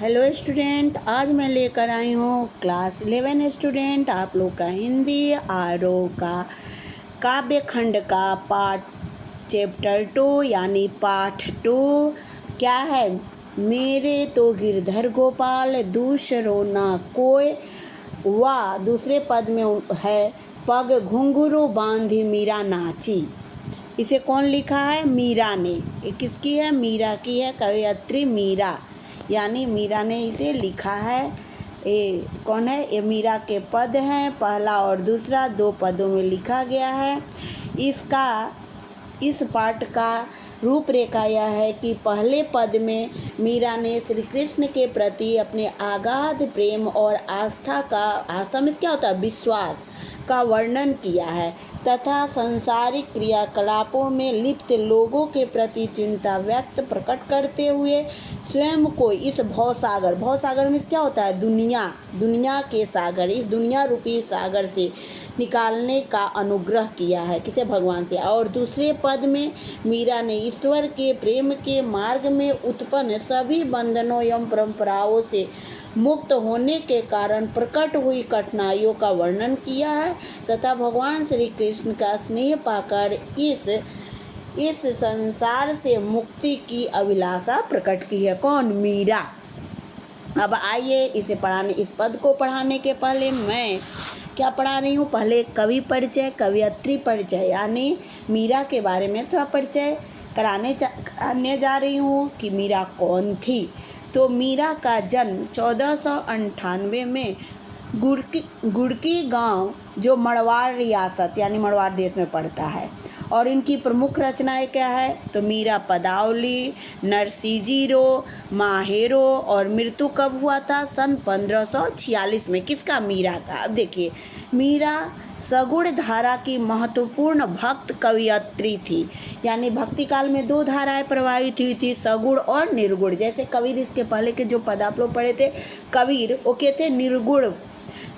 Hello student, आज मैं लेकर आई हूँ क्लास 11 स्टूडेंट आप लोग का हिंदी आरोह का काव्य खंड का पार्ट चैप्टर 2 यानी पाठ 2 क्या है। मेरे तो गिरधर गोपाल दूसरो ना कोई, वाह दूसरे पद में है पग घुंघरू बांधी मीरा नाची। इसे कौन लिखा है? मीरा ने। ये किसकी है? मीरा की है, कवयित्री मीरा, यानी मीरा ने इसे लिखा है। ये कौन है? ये मीरा के पद हैं, पहला और दूसरा, दो पदों में लिखा गया है। इस पाठ का रूपरेखा यह है कि पहले पद में मीरा ने श्री कृष्ण के प्रति अपने अगाध प्रेम और आस्था में क्या होता है? विश्वास का वर्णन किया है तथा सांसारिक क्रियाकलापों में लिप्त लोगों के प्रति चिंता प्रकट करते हुए स्वयं को इस भवसागर में क्या होता है? दुनिया के सागर, इस दुनिया रूपी सागर से निकालने का अनुग्रह किया है। किसे? भगवान से। और दूसरे पद में मीरा ने ईश्वर के प्रेम के मार्ग में उत्पन्न सभी बंधनों एवं परंपराओं से मुक्त होने के कारण प्रकट हुई कठिनाइयों का वर्णन किया है तथा भगवान श्री कृष्ण का स्नेह पाकर इस संसार से मुक्ति की अभिलाषा प्रकट की है। कौन? मीरा। अब आइए इस पद को पढ़ाने के पहले मैं क्या पढ़ा रही हूँ? पहले कवि परिचय, कवयित्री परिचय, यानी मीरा के बारे में थोड़ा परिचय कराने जा रही हूँ कि मीरा कौन थी। तो मीरा का जन्म 1498 में गुड़की गांव, जो मड़वाड़ रियासत यानी मड़वाड़ देश में पड़ता है। और इनकी प्रमुख रचनाएं क्या है? तो मीरा पदावली, नरसिंजीरो, माहेरो। और मृत्यु कब हुआ था? सन 1546 में। किसका? मीरा का। अब देखिए, मीरा सगुण धारा की महत्वपूर्ण भक्त कवयित्री थी, यानी भक्ति काल में दो धाराएं प्रवाहित हुई थी, सगुण और निर्गुण। जैसे कबीर, इसके पहले के जो पद आप लोग पढ़े थे, कबीर वो कहते निर्गुण।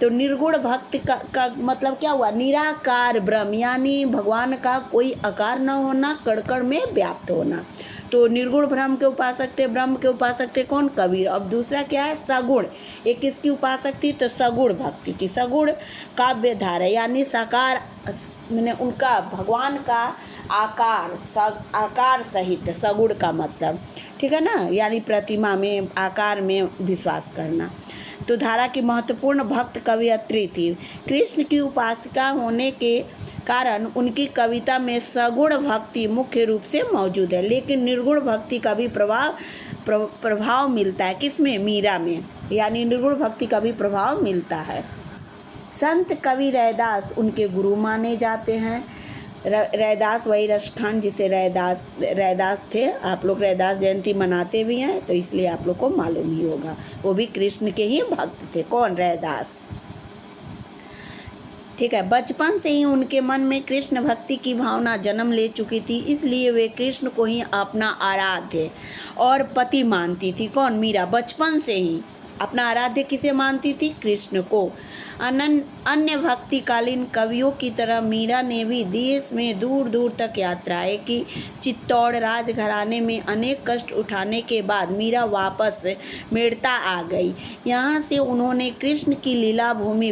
तो निर्गुण भक्ति का मतलब क्या हुआ? निराकार ब्रह्म, यानी भगवान का कोई आकार न होना, कण में व्याप्त होना। तो निर्गुण ब्रह्म के उपासक थे, ब्रह्म के उपासक थे कौन? कबीर। अब दूसरा क्या है? सगुण। एक किसकी उपासक थी? तो सगुण भक्ति की। सगुण काव्य धारा, यानी साकार, मैंने उनका भगवान का आकार सहित, सगुण का मतलब, ठीक है ना, यानी प्रतिमा में, आकार में विश्वास करना। तो धारा की महत्वपूर्ण भक्त कवयित्री थी। कृष्ण की उपासिका होने के कारण उनकी कविता में सगुण भक्ति मुख्य रूप से मौजूद है, लेकिन निर्गुण भक्ति का भी प्रभाव मिलता है। किसमें? मीरा में, यानी निर्गुण भक्ति का भी प्रभाव मिलता है। संत कवि रैदास उनके गुरु माने जाते हैं। रैदास वही रसखंड जिसे रैदास थे। आप लोग रैदास जयंती मनाते भी हैं, तो इसलिए आप लोग को मालूम ही होगा, वो भी कृष्ण के ही भक्त थे। कौन? रैदास, ठीक है। बचपन से ही उनके मन में कृष्ण भक्ति की भावना जन्म ले चुकी थी, इसलिए वे कृष्ण को ही अपना आराध्य और पति मानती थी। कौन? मीरा। बचपन से ही अपना आराध्य किसे मानती थी? कृष्ण को। अन्य भक्तिकालीन कवियों की तरह मीरा ने भी देश में दूर दूर तक यात्राएं की। चित्तौड़ राजघराने में अनेक कष्ट उठाने के बाद मीरा वापस मेड़ता आ गई। यहाँ से उन्होंने कृष्ण की लीला भूमि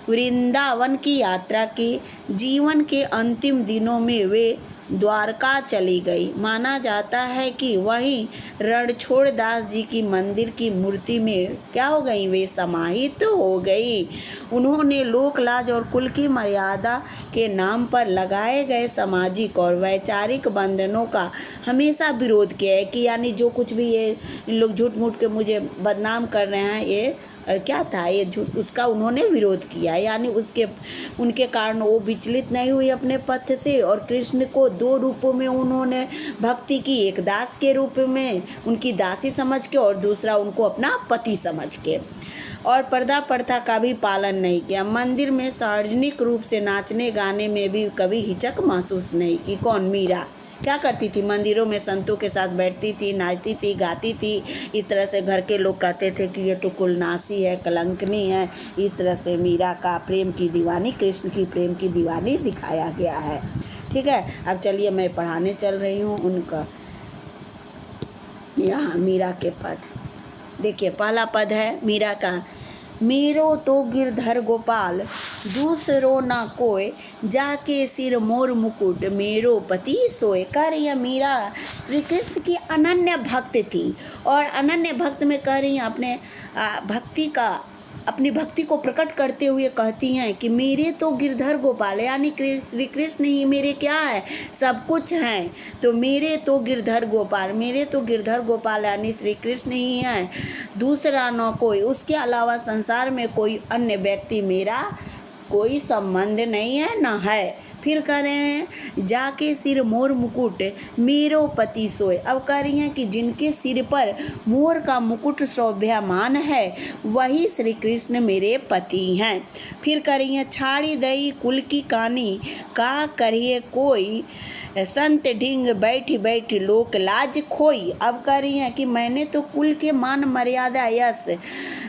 वृंदावन की यात्रा की। जीवन के अंतिम दिनों में वे द्वारका चली गई। माना जाता है कि वहीं रणछोड़ दास जी की मंदिर की मूर्ति में क्या हो गई? वे समाहित हो गई। उन्होंने लोक लाज और कुल की मर्यादा के नाम पर लगाए गए सामाजिक और वैचारिक बंधनों का हमेशा विरोध किया है। कि यानी जो कुछ भी ये लोग झूठ मूठ के मुझे बदनाम कर रहे हैं, ये क्या था? ये झूठ, उसका उन्होंने विरोध किया, यानी उनके कारण वो विचलित नहीं हुई अपने पथ से। और कृष्ण को दो रूपों में उन्होंने भक्ति की, एक दास के रूप में उनकी दासी समझ के, और दूसरा उनको अपना पति समझ के। और पर्दा प्रथा का भी पालन नहीं किया। मंदिर में सार्वजनिक रूप से नाचने गाने में भी कभी हिचक महसूस नहीं की। कौन? मीरा। क्या करती थी? मंदिरों में संतों के साथ बैठती थी, नाचती थी, गाती थी। इस तरह से घर के लोग कहते थे कि ये तो कुलनासी है, कलंकनी है। इस तरह से मीरा का प्रेम की दीवानी, कृष्ण की प्रेम की दीवानी दिखाया गया है, ठीक है। अब चलिए मैं पढ़ाने चल रही हूँ उनका यहाँ मीरा के पद। देखिए पहला पद है मीरा का, मेरो तो गिरधर गोपाल दूसरो ना कोय, जाके सिर मोर मुकुट मेरो पति सोए। कह रही है मीरा श्री कृष्ण की अनन्य भक्त थी, और अनन्य भक्त में कह रही हैं अपने अपनी भक्ति को प्रकट करते हुए कहती हैं कि मेरे तो गिरधर गोपाल, यानी श्री कृष्ण ही मेरे क्या है, सब कुछ हैं। तो मेरे तो गिरधर गोपाल यानी श्री कृष्ण ही हैं, दूसरा न कोई, उसके अलावा संसार में कोई अन्य व्यक्ति मेरा कोई संबंध नहीं है, न है। फिर कह रहे हैं जाके सिर मोर मुकुट मेरो पति सोए। अब कह रही हैं कि जिनके सिर पर मोर का मुकुट शोभायमान है वही श्री कृष्ण मेरे पति हैं। फिर कह रही हैं छाड़ी दई कुल की कानी, का करिए कोई, संत ढिंग बैठी बैठी लोक लाज खोई। अब कह रही हैं कि मैंने तो कुल के मान मर्यादा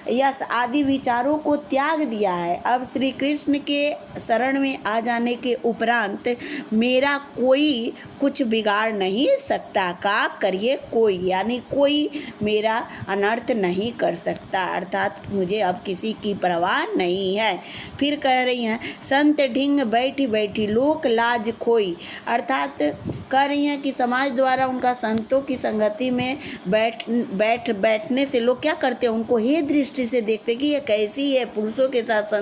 यश आदि विचारों को त्याग दिया है। अब श्री कृष्ण के शरण में आ जाने के उपरांत मेरा कोई कुछ बिगाड़ नहीं सकता, का करिए कोई, यानी कोई मेरा अनर्थ नहीं कर सकता, अर्थात मुझे अब किसी की परवाह नहीं है। फिर कह रही हैं संत ढिंग बैठी बैठी लोक लाज खोई, अर्थात कह रही हैं कि समाज द्वारा उनका संतों की संगति में बैठने से लोग क्या करते हैं, उनको हे दृष्टि से देखते कि ये कैसी है, पुरुषों के साथ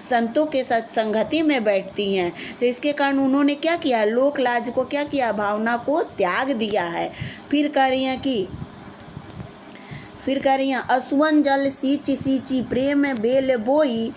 संतों के साथ संगति में बैठती हैं। तो इसके कारण उन्होंने क्या किया, लोक लाज को क्या किया, भावना को त्याग दिया है। फिर कह रही हैं असुवन जल सींची सींची प्रेम बेल बोई,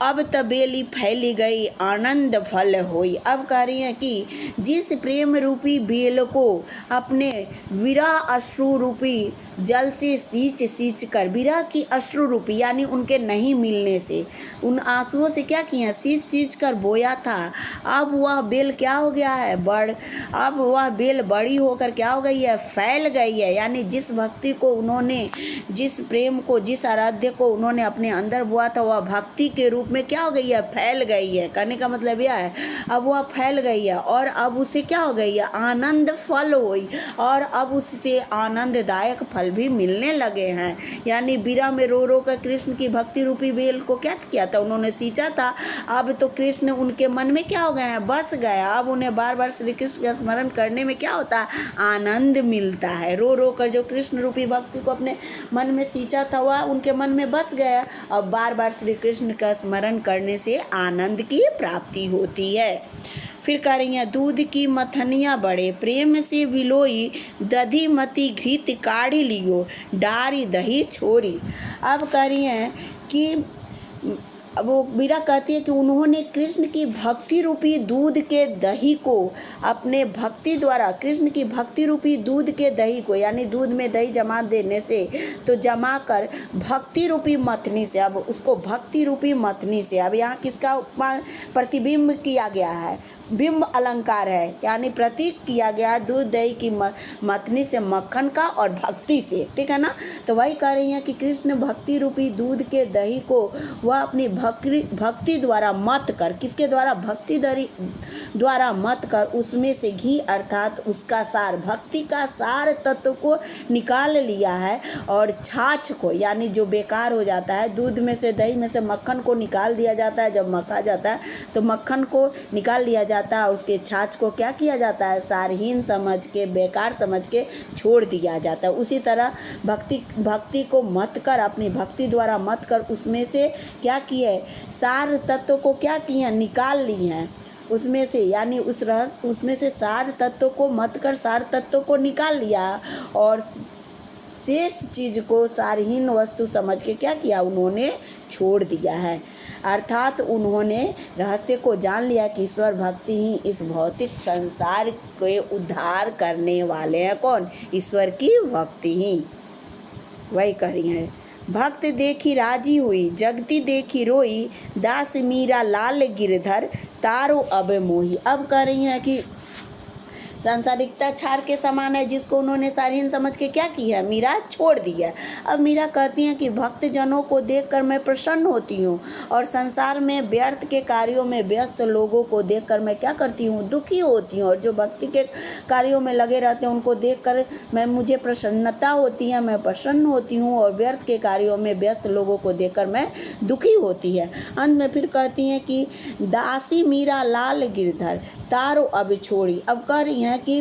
अब तबेली फैली गई आनंद फल होई। अब कह रही हैं कि जिस प्रेम रूपी बेल को अपने विरह अश्रु रूपी जल से सींच कर, विरह की अश्रु रूपी यानी उनके नहीं मिलने से उन आंसुओं से क्या किया, सींच कर बोया था, अब वह बेल क्या हो गया है, अब वह बेल बड़ी होकर क्या हो गई है, फैल गई है। यानी जिस भक्ति को उन्होंने, जिस प्रेम को, जिस आराध्य को उन्होंने अपने अंदर बोया था, वह भक्ति के रूप में क्या हो गई है, फैल गई है। कहने का मतलब यह है अब वह फैल गई है और अब उससे क्या हो गई है, आनंद फल हुई, और अब उससे आनंददायक फल भी मिलने लगे हैं। यानी बीरा में रो रो कर कृष्ण की भक्ति रूपी बेल को क्या किया था, उन्होंने सींचा था। अब तो कृष्ण उनके मन में क्या हो गए हैं, बस गया। अब उन्हें बार बार श्री कृष्ण का स्मरण करने में क्या होता है, आनंद मिलता है। रो रो कर जो कृष्ण रूपी भक्ति को अपने मन में सींचा था वह उनके मन में बस गया। अब बार बार श्री कृष्ण का स्मरण करने से आनंद की प्राप्ति होती है। फिर कह रही हैं दूध की मथनिया बड़े प्रेम से विलोई, दधी मती घृत काढ़ी लियो, डारी दही छोरी। अब कह रही हैं कि वो मीरा कहती है कि उन्होंने कृष्ण की भक्ति रूपी दूध के दही को अपने भक्ति द्वारा, कृष्ण की भक्ति रूपी दूध के दही को, यानी दूध में दही जमा देने से तो जमा कर भक्ति रूपी मथनी से, अब उसको भक्ति रूपी मथनी से, अब यहाँ किसका प्रतिबिंब किया गया है, बिंब अलंकार है, यानी प्रतीक किया गया दूध दही की मथनी से, मक्खन का और भक्ति से, ठीक है ना। तो वही कह रही हैं कि कृष्ण भक्ति रूपी दूध के दही को वह अपनी भक्ति द्वारा मत कर, किसके द्वारा, भक्ति द्वारा मत कर उसमें से घी अर्थात उसका सार, भक्ति का सार तत्व को निकाल लिया है, और छाछ को, यानी जो बेकार हो जाता है, दूध में से दही में से मक्खन को निकाल दिया जाता है, जब मक्खा जाता है तो मक्खन को निकाल लिया जाता है, उसके छाछ को क्या किया जाता है, सारहीन समझ के, बेकार समझ के छोड़ दिया जाता है। उसी तरह भक्ति को मत कर, अपनी भक्ति द्वारा मत कर उसमें से क्या किए, सार तत्व को क्या किए, निकाल ली हैं उसमें से, यानी उसमें से सार तत्व को मत कर सार तत्व को निकाल लिया, और शेष चीज़ को सारहीन वस्तु समझ के क्या किया, उन्होंने छोड़ दिया है। अर्थात उन्होंने रहस्य को जान लिया कि ईश्वर भक्ति ही इस भौतिक संसार के उद्धार करने वाले हैं। कौन, ईश्वर की भक्ति ही। वही कह रही हैं, भक्त देखी राजी हुई, जगती देखी रोई, दास मीरा लाल गिरधर तारो अब मोही। अब कह रही हैं कि सांसारिकता क्षार के समान है जिसको उन्होंने शालीन समझ के क्या किया, मीरा छोड़ दिया। अब मीरा कहती हैं कि भक्तजनों को देखकर मैं प्रसन्न होती हूँ और संसार में व्यर्थ के कार्यों में व्यस्त लोगों को देखकर मैं क्या करती हूँ, दुखी होती हूँ। और जो भक्ति के कार्यों में लगे रहते हैं उनको देखकर मुझे प्रसन्नता होती है, मैं प्रसन्न होती हूँ, और व्यर्थ के कार्यों में व्यस्त लोगों को देखकर मैं दुखी होती है। अंत में फिर कहती हैं कि दासी मीरा लाल गिरधर तारो अब छोड़ी। अब कह रही हैं कि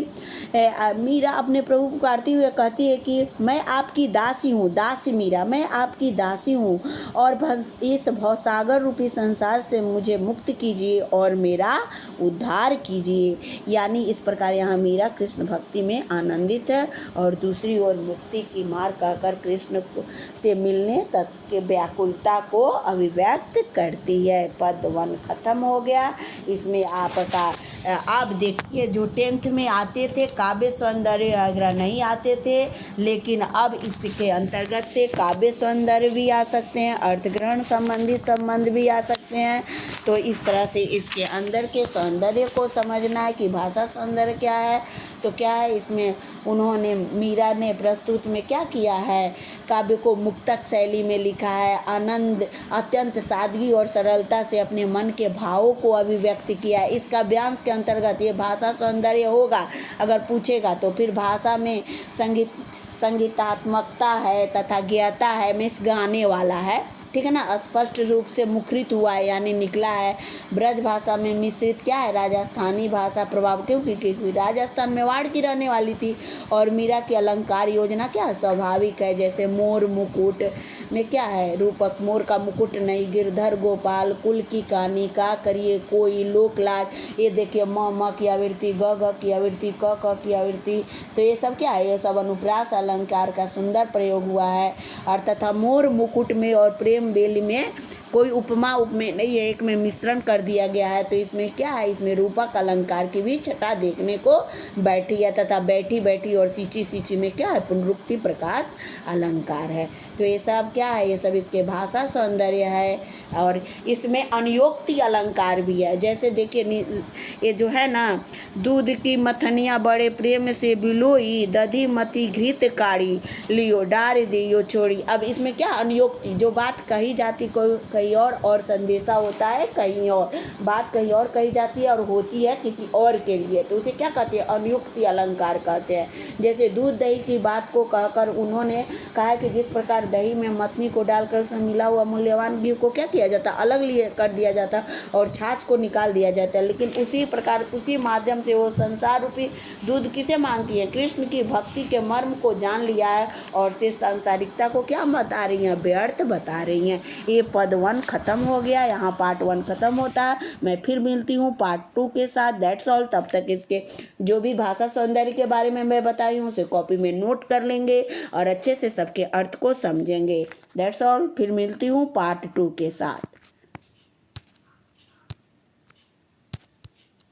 मीरा अपने प्रभु पुकारती हुए कहती है कि मैं आपकी दासी हूँ, दासी मीरा, मैं आपकी दासी हूँ, और इस भवसागर रूपी संसार से मुझे मुक्त कीजिए और मेरा उद्धार कीजिए। यानी इस प्रकार यहाँ मीरा कृष्ण भक्ति में आनंदित है और दूसरी ओर मुक्ति की मार्ग कहकर कृष्ण से मिलने तक के व्याकुलता को अभिव्यक्त करती है। पद 1 खत्म हो गया। इसमें आपका आप देखिए जो 10th में आते थे काव्य सौंदर्य आगरा नहीं आते थे, लेकिन अब इसके अंतर्गत से काव्य सौंदर्य भी आ सकते हैं, अर्थग्रहण संबंधी संबंध भी आ सकते हैं। तो इस तरह से इसके अंदर के सौंदर्य को समझना है कि भाषा सौंदर्य क्या है। तो क्या है, इसमें उन्होंने मीरा ने प्रस्तुत में क्या किया है, काव्य को मुक्तक शैली में लिखा है, आनंद अत्यंत सादगी और सरलता से अपने मन के भावों को अभिव्यक्त किया है। इस काव्यांश के अंतर्गत ये भाषा सौंदर्य होगा। अगर पूछेगा तो फिर भाषा में संगीतात्मकता है तथा ज्ञता है, मिस गाने वाला है, ठीक है ना, स्पष्ट रूप से मुखरित हुआ है यानी निकला है। ब्रज भाषा में मिश्रित क्या है, राजस्थानी भाषा प्रभाव, क्योंकि राजस्थान में वाड़ की रहने वाली थी। और मीरा की अलंकार योजना क्या है, स्वाभाविक है। जैसे मोर मुकुट में क्या है, रूपक मोर का मुकुट नहीं, गिरधर गोपाल, कुल की कहानी, का करिए कोई, लोक लाज, ये देखिए म की आवृत्ति, ग की आवृत्ति, क की आवृत्ति। तो ये सब क्या है, ये सब अनुप्रास अलंकार का सुंदर प्रयोग हुआ है। और तथा मोर मुकुट में और प्रेम बेली में कोई उपमा उपमेय नहीं है, एक में मिश्रण कर दिया गया है। तो इसमें क्या है, इसमें रूपक अलंकार की भी छटा देखने को बैठी है तथा बैठी बैठी और सींची सींची में क्या है, पुनरुक्ति प्रकाश अलंकार है। तो ये सब क्या है, ये सब इसके भाषा सौंदर्य है। और इसमें अनुयोक्ति अलंकार भी है। जैसे देखिए ये जो है ना, दूध की मथनिया बड़े प्रेम से बिलोई, दधी मती घृत काढ़ी, लियो डार दियो छोड़ी। अब इसमें क्या अनुयोक्ति, जो बात कही जाती कहीं और संदेशा होता है कहीं और, बात कहीं और कही जाती है और होती है किसी और के लिए, तो उसे क्या कहते हैं, अनुयुक्ति अलंकार कहते हैं। जैसे दूध दही की बात को कहकर उन्होंने कहा कि जिस प्रकार दही में मथनी को डालकर उसमें मिला हुआ मूल्यवान घी को क्या किया जाता, अलग लिए कर दिया जाता और छाछ को निकाल दिया जाता है, लेकिन उसी प्रकार उसी माध्यम से वो संसार रूपी दूध किसे मांगती है, कृष्ण की भक्ति के मर्म को जान लिया है और से सांसारिकता को क्या बता रही हैं, व्यर्थ बता रही हैं। ये पद 1 खत्म हो गया, यहाँ पार्ट 1 खत्म होता है। मैं फिर मिलती हूँ पार्ट 2 के साथ, दैट्स ऑल। तब तक इसके जो भी भाषा सौंदर्य के बारे में मैं बता रही हूँ उसे कॉपी में नोट कर लेंगे और अच्छे से सबके अर्थ को समझेंगे। दैट्स ऑल, फिर मिलती हूँ पार्ट 2 के साथ।